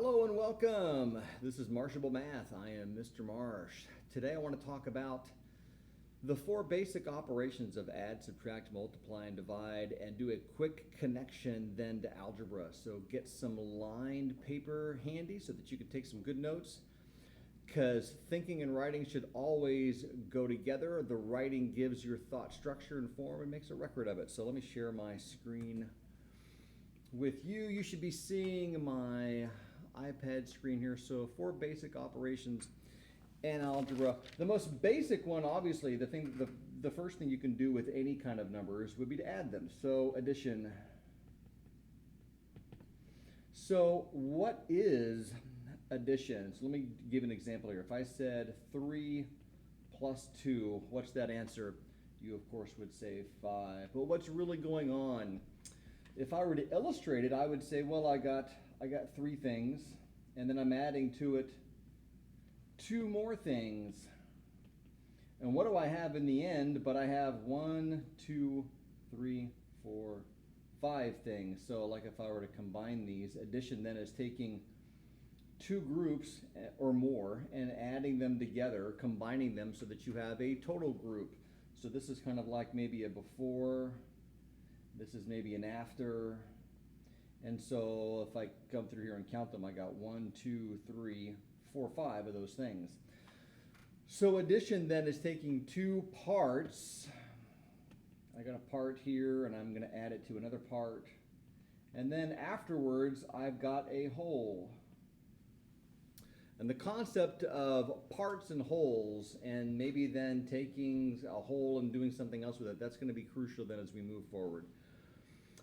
Hello and welcome. This is Marshable Math. I am Mr. Marsh. Today I want to talk about the four basic operations of add, subtract, multiply, and divide, and do a quick connection then to algebra. So get some lined paper handy so that you can take some good notes, because thinking and writing should always go together. The writing gives your thought structure and form and makes a record of it. So let me share my screen with you. You should be seeing my iPad screen here. So four basic operations in algebra. The most basic one, obviously, the first thing you can do with any kind of numbers would be to add them. So addition. So what is addition? So let me give an example here. If I said 3 plus 2, what's that answer? You, of course, would say 5. But what's really going on? If I were to illustrate it, I would say, well, I got three things, and then I'm adding to it two more things. And what do I have in the end? But I have 1, 2, 3, 4, 5 things. So like if I were to combine these, addition then is taking two groups or more and adding them together, combining them so that you have a total group. So this is kind of like maybe a before, this is maybe an after. And so if I come through here and count them, I got 1, 2, 3, 4, 5 of those things. So addition then is taking two parts. I got a part here and I'm going to add it to another part. And then afterwards, I've got a whole. And the concept of parts and wholes, and maybe then taking a whole and doing something else with it, that's going to be crucial then as we move forward.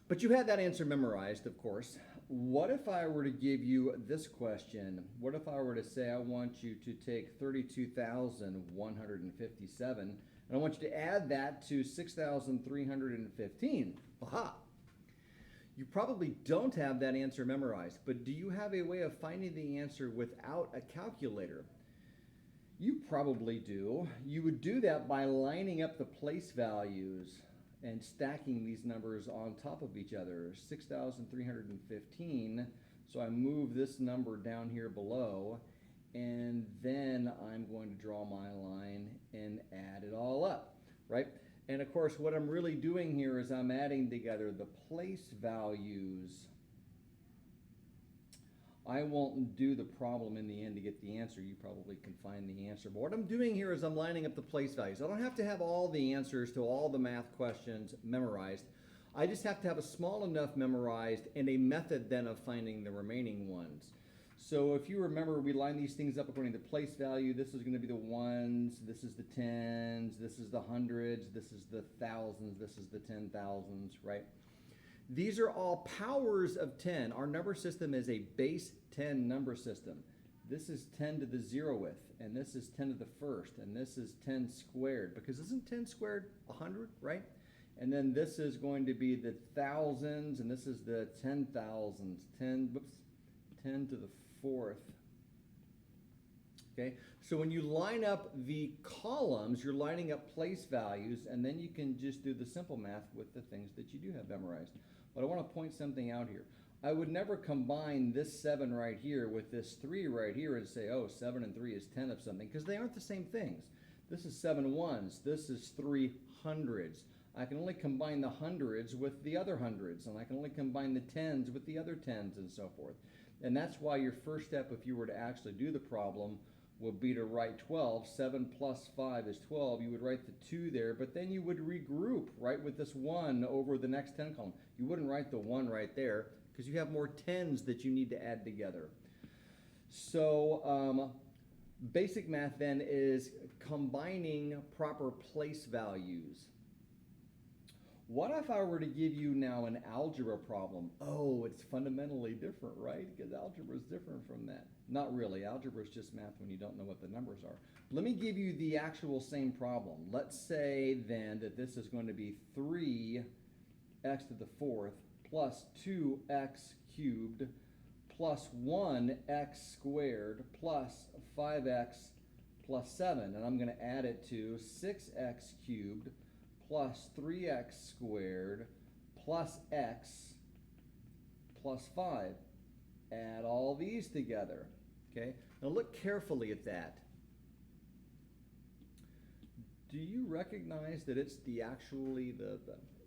But you had that answer memorized, of course. What if I were to give you this question? What if I were to say I want you to take 32,157 and I want you to add that to 6,315? Aha! You probably don't have that answer memorized, but do you have a way of finding the answer without a calculator? You probably do. You would do that by lining up the place values and stacking these numbers on top of each other. 6,315. So I move this number down here below, and then I'm going to draw my line and add it all up, right? And of course, what I'm really doing here is I'm adding together the place values. I won't do the problem in the end to get the answer. You probably can find the answer. But what I'm doing here is I'm lining up the place values. I don't have to have all the answers to all the math questions memorized. I just have to have a small enough memorized and a method then of finding the remaining ones. So if you remember, we line these things up according to place value. This is going to be the ones, this is the tens, this is the hundreds, this is the thousands, this is the 10,000s, right? These are all powers of 10. Our number system is a base 10 number system. This is 10 to the 0th, and this is 10 to the first, and this is 10 squared, because isn't 10 squared 100, right? And then this is going to be the thousands, and this is the 10,000s, 10 to the fourth. Okay, so when you line up the columns, you're lining up place values, and then you can just do the simple math with the things that you do have memorized. But I want to point something out here. I would never combine this 7 right here with this 3 right here and say, oh, 7 and 3 is 10 of something, because they aren't the same things. This is 7 ones, this is 3 hundreds. I can only combine the hundreds with the other hundreds, and I can only combine the tens with the other tens, and so forth. And that's why your first step, if you were to actually do the problem, would be to write 12. 7 plus 5 is 12. You would write the 2 there, but then you would regroup right with this 1 over the next 10 column. You wouldn't write the 1 right there because you have more tens that you need to add together. So basic math then is combining proper place values. What if I were to give you now an algebra problem? Oh, it's fundamentally different, right? Because algebra is different from that. Not really. Algebra is just math when you don't know what the numbers are. Let me give you the actual same problem. Let's say then that this is going to be 3x to the fourth plus 2x cubed plus 1x squared plus 5x plus 7. And I'm going to add it to 6x cubed plus 3x squared plus x plus 5. add all these together. Okay, now look carefully at that. Do you recognize that it's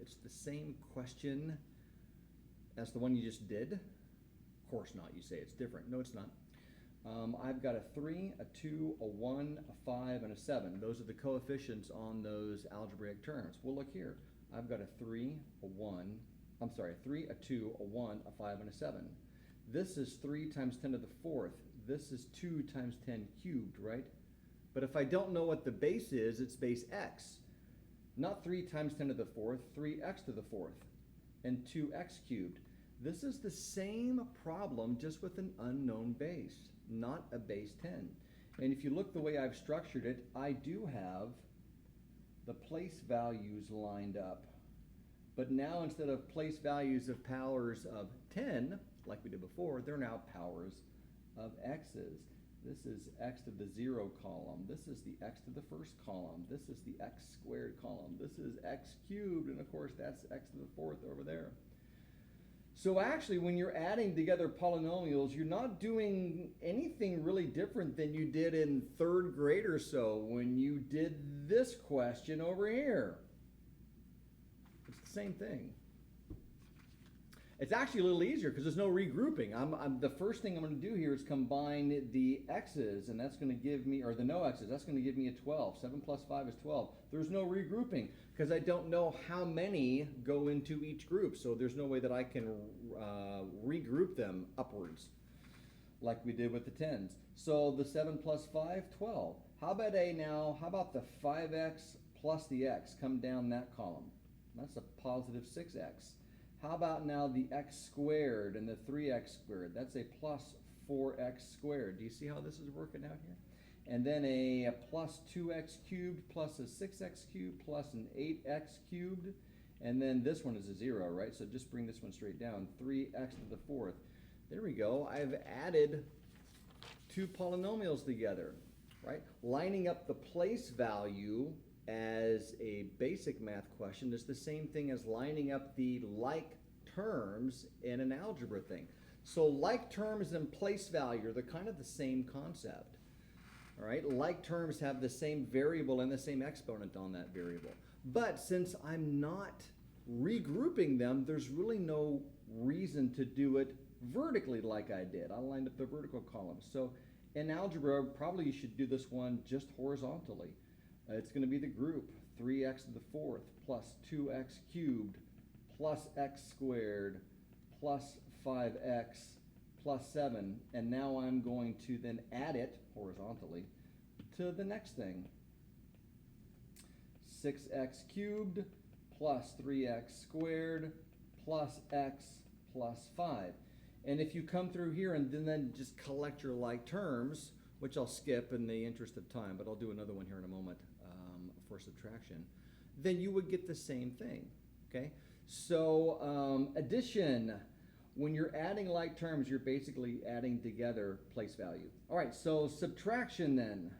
it's the same question as the one you just did? Of course not, you say it's different. No, it's not. I've got a 3, a 2, a 1, a 5, and a 7. Those are the coefficients on those algebraic terms. Well, look here. I've got a 3, a 1, I'm sorry, a 3, a 2, a 1, a 5, and a 7. This is 3 times 10 to the 4th. This is 2 times 10 cubed, right? But if I don't know what the base is, it's base x. Not 3 times 10 to the 4th, 3x to the 4th, and 2x cubed. This is the same problem, just with an unknown base, not a base 10. And if you look the way I've structured it, I do have the place values lined up. But now instead of place values of powers of 10, like we did before, they're now powers of x's. This is x to the 0 column. This is the x to the first column. This is the x squared column. This is x cubed, and of course that's x to the 4th over there. So actually, when you're adding together polynomials, you're not doing anything really different than you did in 3rd grade or so when you did this question over here. It's the same thing. It's actually a little easier because there's no regrouping. The first thing I'm going to do here is combine the x's, and that's going to give me, or the no x's, that's going to give me a 12. 7 plus 5 is 12. There's no regrouping because I don't know how many go into each group, so there's no way that I can regroup them upwards like we did with the 10s. So the 7 plus 5, 12. How about how about the 5x plus the x come down that column? That's a positive 6x. How about now the x squared and the 3x squared? That's a plus 4x squared. Do you see how this is working out here? And then a plus 2x cubed plus a 6x cubed plus an 8x cubed. And then this one is a 0, right? So just bring this one straight down. 3x to the 4th. There we go. I've added 2 polynomials together, right? Lining up the place value as a basic math question is the same thing as lining up the like terms in an algebra thing. So like terms and place value, they're kind of the same concept. All right, like terms have the same variable and the same exponent on that variable. But since I'm not regrouping them, there's really no reason to do it vertically like I did. I lined up the vertical columns. So in algebra, probably you should do this one just horizontally. It's going to be the group 3x to the 4th plus 2x cubed plus x squared plus 5x plus 7. And now I'm going to then add it horizontally to the next thing. 6x cubed plus 3x squared plus x plus 5. And if you come through here and then just collect your like terms, which I'll skip in the interest of time, but I'll do another one here in a moment for subtraction, then you would get the same thing, okay? So addition, when you're adding like terms, you're basically adding together place value. All right, so subtraction then.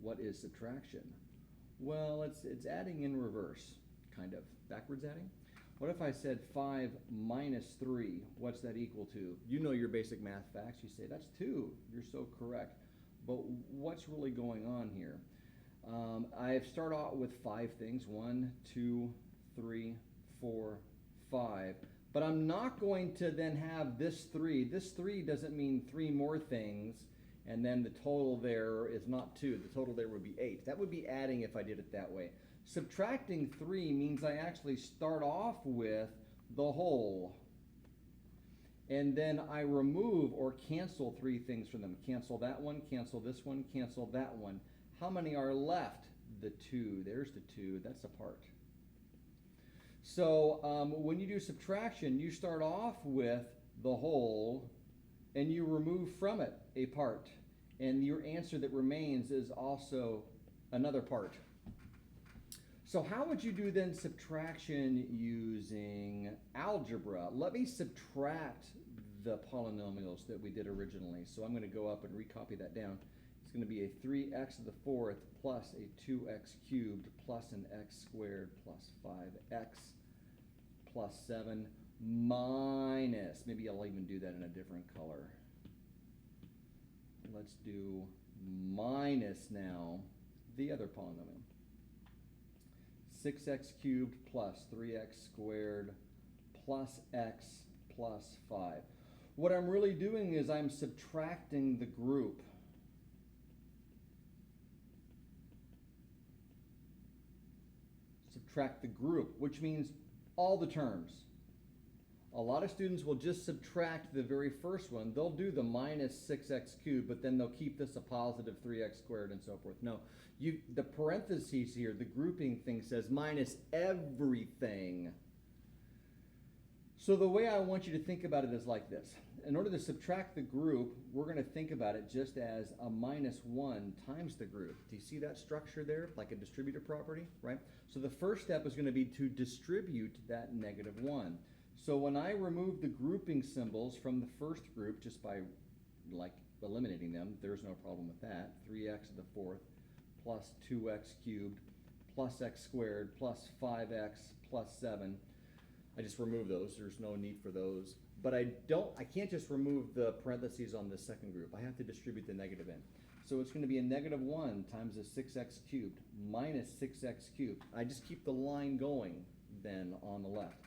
What is subtraction? Well, it's adding in reverse, kind of. Backwards adding? What if I said 5 minus 3? What's that equal to? You know your basic math facts. You say, that's 2. You're so correct. But what's really going on here? I start out with 5 things. 1, 2, 3, 4, 5. But I'm not going to then have this 3. This 3 doesn't mean 3 more things, and then the total there is not 2. The total there would be 8. That would be adding if I did it that way. Subtracting 3 means I actually start off with the whole, and then I remove or cancel 3 things from them. Cancel that one, cancel this one, cancel that one. How many are left? The 2. There's the 2. That's a part. So when you do subtraction, you start off with the whole, and you remove from it a part. And your answer that remains is also another part. So how would you do then subtraction using algebra? Let me subtract the polynomials that we did originally. So I'm going to go up and recopy that down. It's going to be a 3x to the 4th plus a 2x cubed plus an x squared plus 5x plus 7 minus, maybe I'll even do that in a different color. Let's do minus now the other polynomial. 6x cubed plus 3x squared plus x plus 5. What I'm really doing is I'm subtracting the group. Subtract the group, which means all the terms. A lot of students will just subtract the very first one. They'll do the minus 6x cubed, but then they'll keep this a positive 3x squared and so forth. No, the parentheses here, the grouping thing says minus everything. So the way I want you to think about it is like this. In order to subtract the group, we're going to think about it just as a minus 1 times the group. Do you see that structure there, like a distributive property, right? So the first step is going to be to distribute that negative 1. So when I remove the grouping symbols from the first group just by like eliminating them, there's no problem with that. 3x to the fourth plus 2x cubed plus x squared plus 5x plus 7. I just remove those. There's no need for those. But I can't just remove the parentheses on the second group. I have to distribute the negative in. So it's going to be a negative 1 times the 6x cubed minus 6x cubed. I just keep the line going then on the left.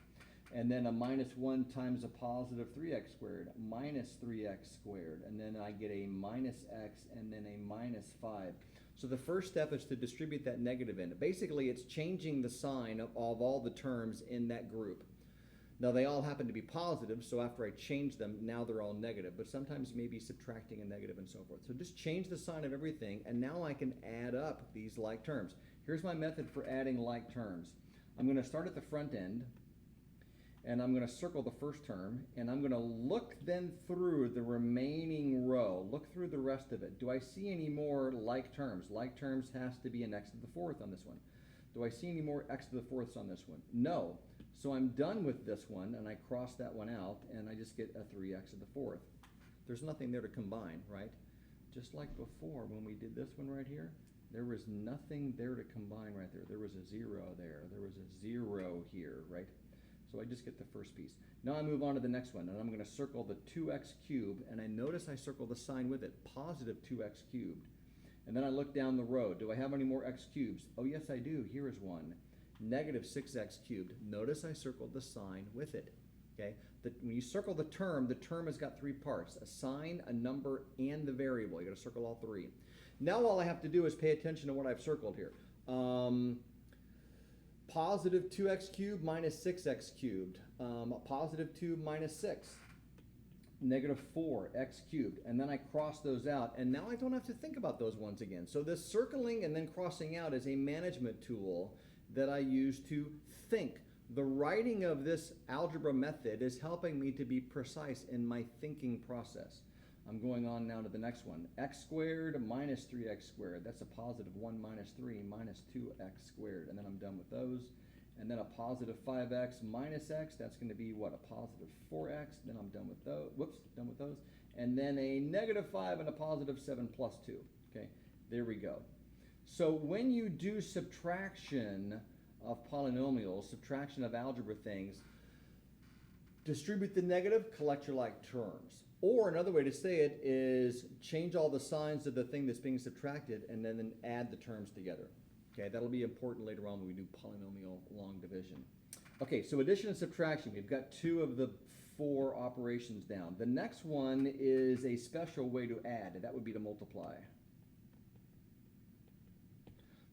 And then a minus 1 times a positive 3x squared minus 3x squared. And then I get a minus x and then a minus 5. So the first step is to distribute that negative in. Basically, it's changing the sign of all the terms in that group. Now, they all happen to be positive, so after I change them, now they're all negative. But sometimes maybe subtracting a negative and so forth. So just change the sign of everything, and now I can add up these like terms. Here's my method for adding like terms. I'm going to start at the front end, and I'm going to circle the first term, and I'm going to look then through the remaining row. Look through the rest of it. Do I see any more like terms? Like terms has to be an x to the fourth on this one. Do I see any more x to the fourths on this one? No. So I'm done with this one, and I cross that one out, and I just get a 3x to the fourth. There's nothing there to combine, right? Just like before when we did this one right here, there was nothing there to combine right there. There was a 0 there. There was a 0 here, right? So I just get the first piece. Now I move on to the next one, and I'm going to circle the 2x cubed, and I notice I circle the sign with it, positive 2x cubed. And then I look down the row. Do I have any more x cubes? Oh, yes, I do. Here is one. Negative 6x cubed. Notice I circled the sign with it. Okay? When you circle the term has got 3 parts: a sign, a number, and the variable. You got to circle all 3. Now all I have to do is pay attention to what I've circled here. Positive 2x cubed minus 6x cubed. Positive 2 minus 6. Negative 4x cubed. And then I cross those out. And now I don't have to think about those ones again. So this circling and then crossing out is a management tool that I use to think. The writing of this algebra method is helping me to be precise in my thinking process. I'm going on now to the next one. X squared minus 3x squared. That's a positive 1 minus 3 minus 2x squared. And then I'm done with those. And then a positive 5x minus x. That's going to be what? A positive 4x. Then I'm done with those. Whoops, done with those. And then a negative 5 and a positive 7 plus 2. Okay, there we go. So when you do subtraction of polynomials, subtraction of algebra things, distribute the negative, collect your like terms. Or another way to say it is change all the signs of the thing that's being subtracted and then add the terms together. Okay, that'll be important later on when we do polynomial long division. Okay, so addition and subtraction. We've got 2 of the 4 operations down. The next one is a special way to add, and that would be to multiply.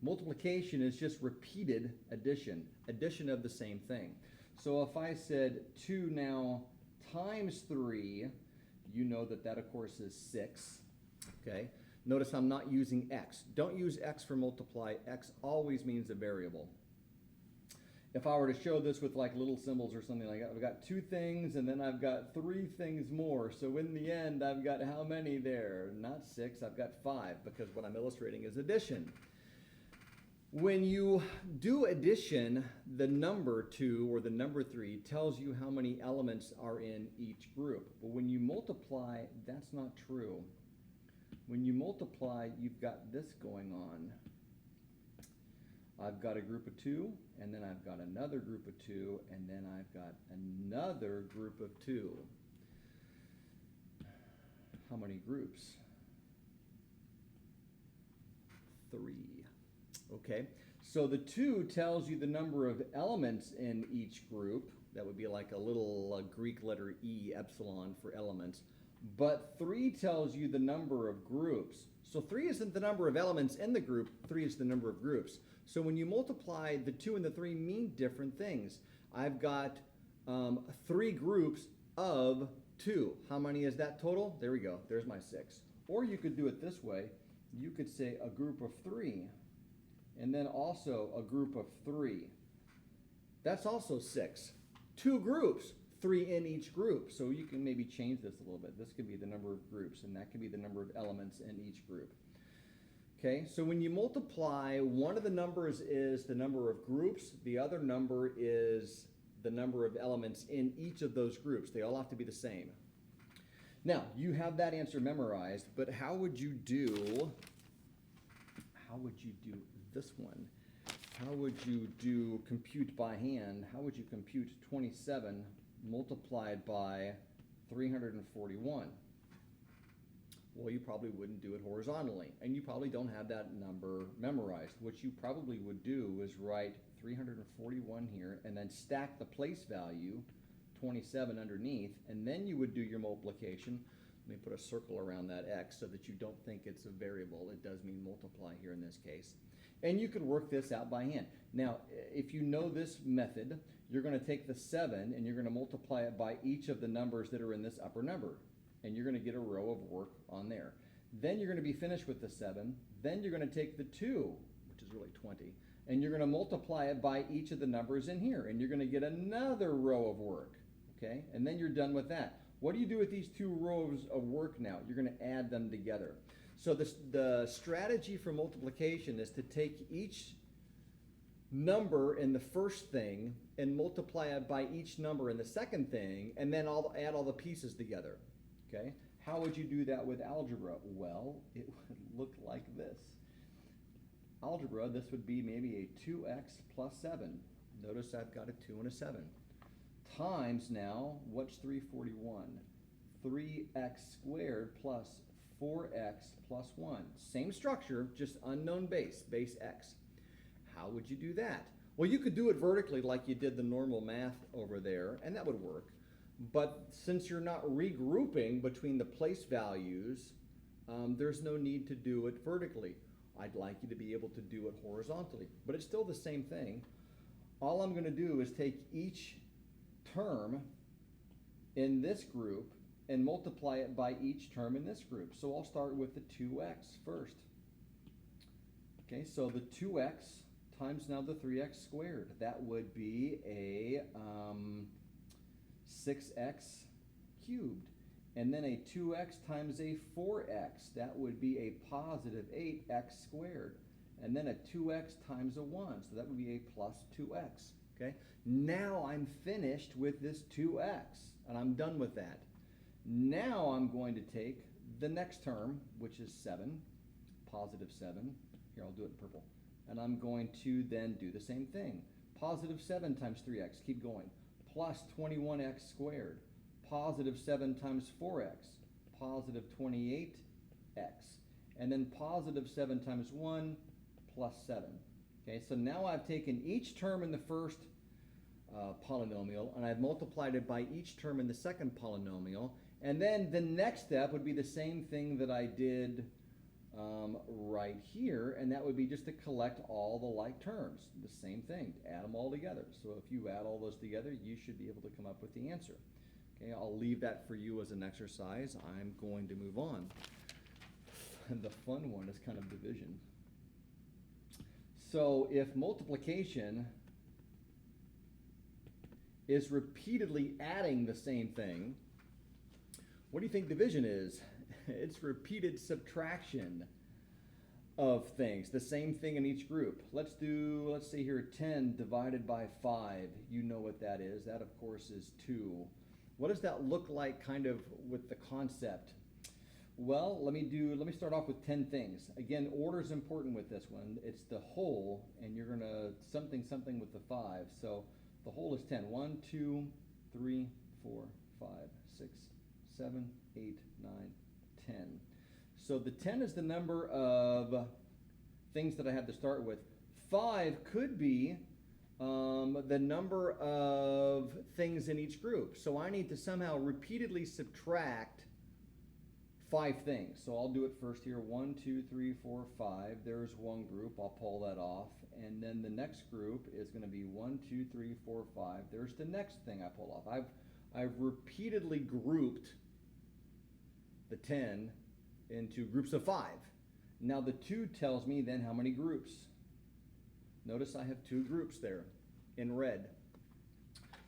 Multiplication is just repeated addition, addition of the same thing. So if I said 2 now times 3, you know that that of course is 6, okay? Notice I'm not using x. Don't use x for multiply. X always means a variable. If I were to show this with like little symbols or something like that, I've got 2 things and then I've got 3 things more. So in the end, I've got how many there? Not 6, I've got 5 because what I'm illustrating is addition. When you do addition, the number 2 or the number 3 tells you how many elements are in each group. But when you multiply, that's not true. When you multiply, you've got this going I've got a group of 2, and then I've got another group of 2, and then I've got another group of 2. How many groups? 3. Okay, so the 2 tells you the number of elements in each group. That would be like a little Greek letter E, epsilon, for elements. But 3 tells you the number of groups. So 3 isn't the number of elements in the group, 3 is the number of groups. So when you multiply, the 2 and the 3 mean different things. I've got 3 groups of 2. How many is that total? There we go, there's my 6. Or you could do it this way. You could say a group of 3, and then also a group of 3. That's also 6. 2 groups, 3 in each group. So you can maybe change this a little bit. This could be the number of groups, and that could be the number of elements in each group. Okay, so when you multiply, one of the numbers is the number of groups, the other number is the number of elements in each of those groups. They all have to be the same. Now, you have that answer memorized, but how would you do this one? How would you do compute by hand? How would you compute 27 multiplied by 341? Well, you probably wouldn't do it horizontally, and you probably don't have that number memorized. What you probably would do is write 341 here and then stack the place value, 27, underneath, and then you would do your multiplication. Let me put a circle around that x so that you don't think it's a variable. It does mean multiply here in this case. And you could work this out by hand. Now, if you know this method, you're going to take the 7 and you're going to multiply it by each of the numbers that are in this upper number. And you're going to get a row of work on there. Then you're going to be finished with the 7. Then you're going to take the 2, which is really 20, and you're going to multiply it by each of the numbers in here. And you're going to get another row of work. Okay? And then you're done with that. What do you do with these 2 rows of work now? You're going to add them together. So the strategy for multiplication is to take each number in the first thing and multiply it by each number in the second thing, and then add all the pieces together. Okay? How would you do that with algebra? Well, it would look like this. Algebra, this would be maybe a 2x plus 7. Notice I've got a 2 and a 7. Times now, what's 341? 3x squared plus 4x plus 1. Same structure, just unknown base x. How would you do that? Well, you could do it vertically like you did the normal math over there, and that would work. But since you're not regrouping between the place values, there's no need to do it vertically. I'd like you to be able to do it horizontally, but it's still the same thing. All I'm going to do is take each term in this group and multiply it by each term in this group. So I'll start with the 2x first. Okay, so the 2x times now the 3x squared. That would be a 6x cubed. And then a 2x times a 4x. That would be a positive 8x squared. And then a 2x times a 1. So that would be a plus 2x. Okay? Now I'm finished with this 2x, and I'm done with that. Now I'm going to take the next term, which is 7, positive 7. Here, I'll do it in purple. And I'm going to then do the same thing. Positive 7 times 3x, keep going, plus 21x squared. Positive 7 times 4x, positive 28x. And then positive 7 times 1, plus 7. Okay, so now I've taken each term in the first polynomial, and I've multiplied it by each term in the second polynomial. And then the next step would be the same thing that I did right here, and that would be just to collect all the like terms. The same thing, add them all together. So if you add all those together, you should be able to come up with the answer. Okay, I'll leave that for you as an exercise. I'm going to move on. And the fun one is kind of division. So if multiplication is repeatedly adding the same thing, what do you think division is? It's repeated subtraction of things, the same thing in each group. Let's see here, 10 divided by 5. You know what that is. That, of course, is 2. What does that look like kind of with the concept? Well, let me start off with 10 things. Again, order is important with this one. It's the whole, and you're gonna something with the 5. So the whole is 10. 1, 2, 3, 4, 5, 6, 7, 8, 9, 10. So the 10 is the number of things that I have to start with. 5 could be the number of things in each group. So I need to somehow repeatedly subtract 5 things. So I'll do it first here. 1, 2, 3, 4, 5. There's one group. I'll pull that off. And then the next group is going to be 1, 2, 3, 4, 5. There's the next thing I pull off. I've repeatedly grouped the 10 into groups of 5. Now the 2 tells me then how many groups. Notice I have 2 groups there in red.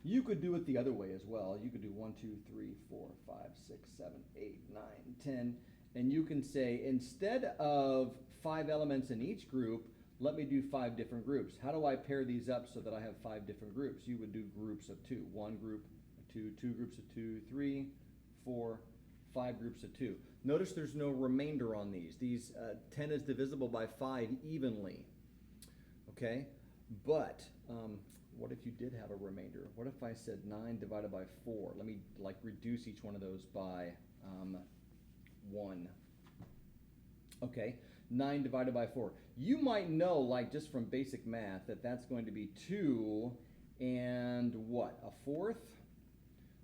You could do it the other way as well. You could do 1, 2, 3, 4, 5, 6, 7, 8, 9, 10. And you can say, instead of 5 elements in each group, let me do 5 different groups. How do I pair these up so that I have 5 different groups? You would do groups of 2. 1 group of 2, 2 groups of 2, 3, 4, 5 groups of 2. Notice there's no remainder on these. These 10 is divisible by 5 evenly. Okay? But what if you did have a remainder? What if I said 9 divided by 4? Let me reduce each one of those by 1. Okay, 9 divided by 4. You might know, just from basic math, that that's going to be 2 and what? A fourth?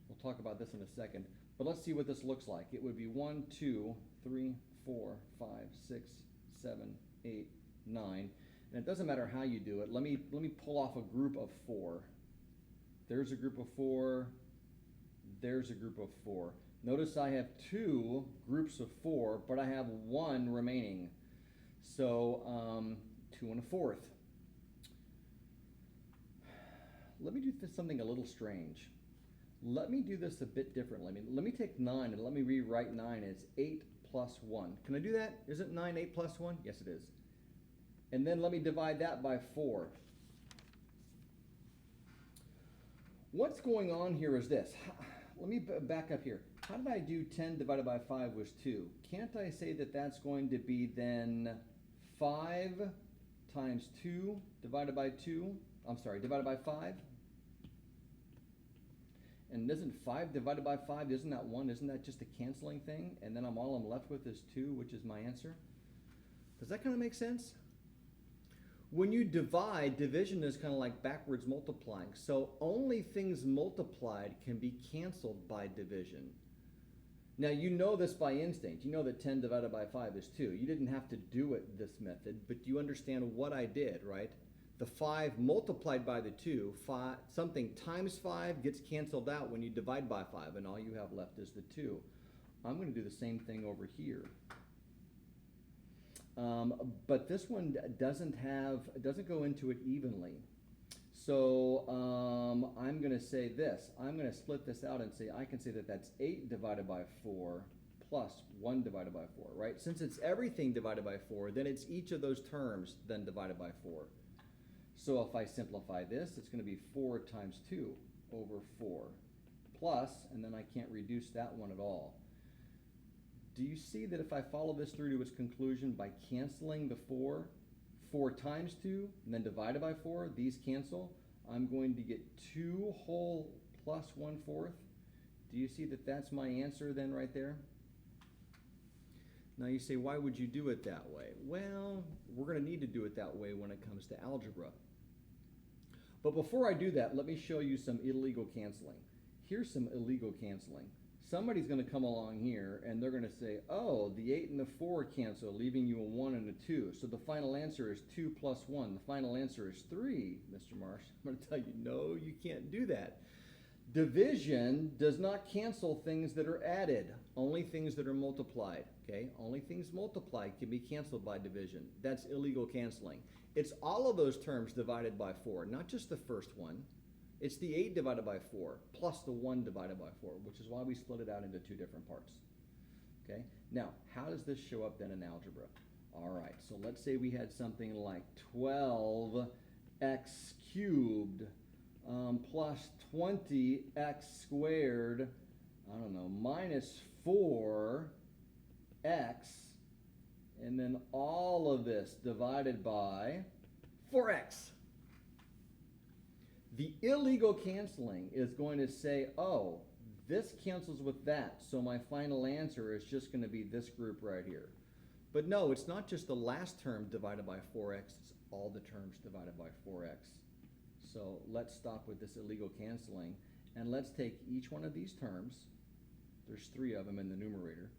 We'll talk about this in a second. But let's see what this looks like. It would be 1, 2, 3, 4, 5, 6, 7, 8, 9. And it doesn't matter how you do it. Let me pull off a group of 4. There's a group of 4. There's a group of 4. Notice I have 2 groups of 4, but I have 1 remaining. So 2 and a fourth. Let me do something a little strange. Let me do this a bit differently. Let me take 9 and let me rewrite 9 as 8 plus 1. Can I do that? Isn't 9 8 plus 1? Yes, it is. And then let me divide that by 4. What's going on here is this. Let me back up here. How did I do 10 divided by 5 was 2? Can't I say that that's going to be then 5 times 2 divided by 2? Divided by 5? And isn't 5 divided by 5, isn't that 1? Isn't that just a canceling thing? And then all I'm left with is 2, which is my answer. Does that kind of make sense? When you divide, division is kind of like backwards multiplying. So only things multiplied can be canceled by division. Now you know this by instinct. You know that 10 divided by 5 is 2. You didn't have to do it this method, but you understand what I did, right? The 5 multiplied by the 2, something times 5 gets canceled out when you divide by 5, and all you have left is the 2. I'm going to do the same thing over here. But this one doesn't go into it evenly. So I'm going to say this. I'm going to split this out and say I can say that that's 8 divided by 4 plus 1 divided by 4, right? Since it's everything divided by 4, then it's each of those terms then divided by 4. So if I simplify this, it's going to be 4 times 2 over 4 plus, and then I can't reduce that one at all. Do you see that if I follow this through to its conclusion by canceling the 4 times 2, and then divided by 4, these cancel, I'm going to get 2 whole plus 1/4. Do you see that that's my answer then right there? Now you say, why would you do it that way? Well, we're going to need to do it that way when it comes to algebra. But before I do that, let me show you some illegal canceling. Here's some illegal canceling. Somebody's going to come along here and they're going to say, oh, the 8 and the 4 cancel, leaving you a 1 and a 2. So the final answer is 2 plus 1. The final answer is 3, Mr. Marsh. I'm going to tell you, no, you can't do that. Division does not cancel things that are added, only things that are multiplied. Okay? Only things multiplied can be canceled by division. That's illegal canceling. It's all of those terms divided by 4, not just the first one. It's the 8 divided by 4 plus the 1 divided by 4, which is why we split it out into 2 different parts. Okay? Now, how does this show up then in algebra? All right, so let's say we had something like 12x cubed plus 20x squared, I don't know, minus 4 x, and then all of this divided by 4x. The illegal canceling is going to say, oh, this cancels with that, so my final answer is just going to be this group right here. But no, it's not just the last term divided by 4x, it's all the terms divided by 4x. So let's stop with this illegal canceling, and let's take each one of these terms, there's 3 of them in the numerator,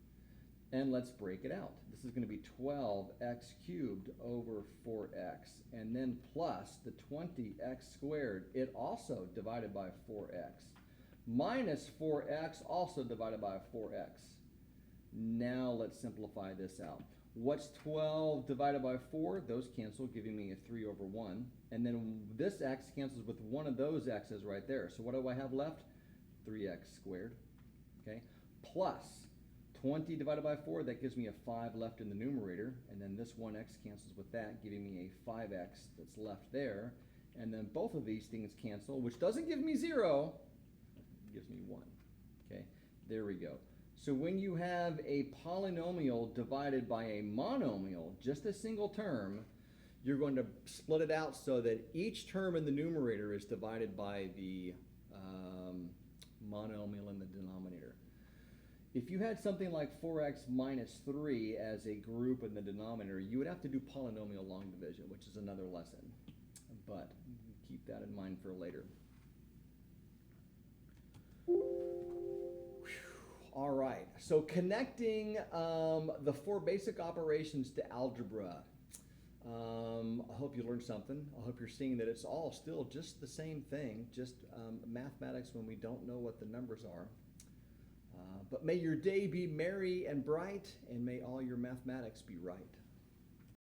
and let's break it out. This is going to be 12x cubed over 4x, and then plus the 20x squared, it also divided by 4x, minus 4x also divided by 4x. Now let's simplify this out. What's 12 divided by 4? Those cancel, giving me a 3 over 1. And then this x cancels with one of those x's right there. So what do I have left? 3x squared. Okay. Plus 20 divided by 4, that gives me a 5 left in the numerator. And then this 1x cancels with that, giving me a 5x that's left there. And then both of these things cancel, which doesn't give me 0. It gives me 1. Okay. There we go. So when you have a polynomial divided by a monomial, just a single term, you're going to split it out so that each term in the numerator is divided by the monomial in the denominator. If you had something like 4x minus 3 as a group in the denominator, you would have to do polynomial long division, which is another lesson. But keep that in mind for later. All right, so connecting the 4 basic operations to algebra. I hope you learned something. I hope you're seeing that it's all still just the same thing, just mathematics when we don't know what the numbers are. But may your day be merry and bright, and may all your mathematics be right.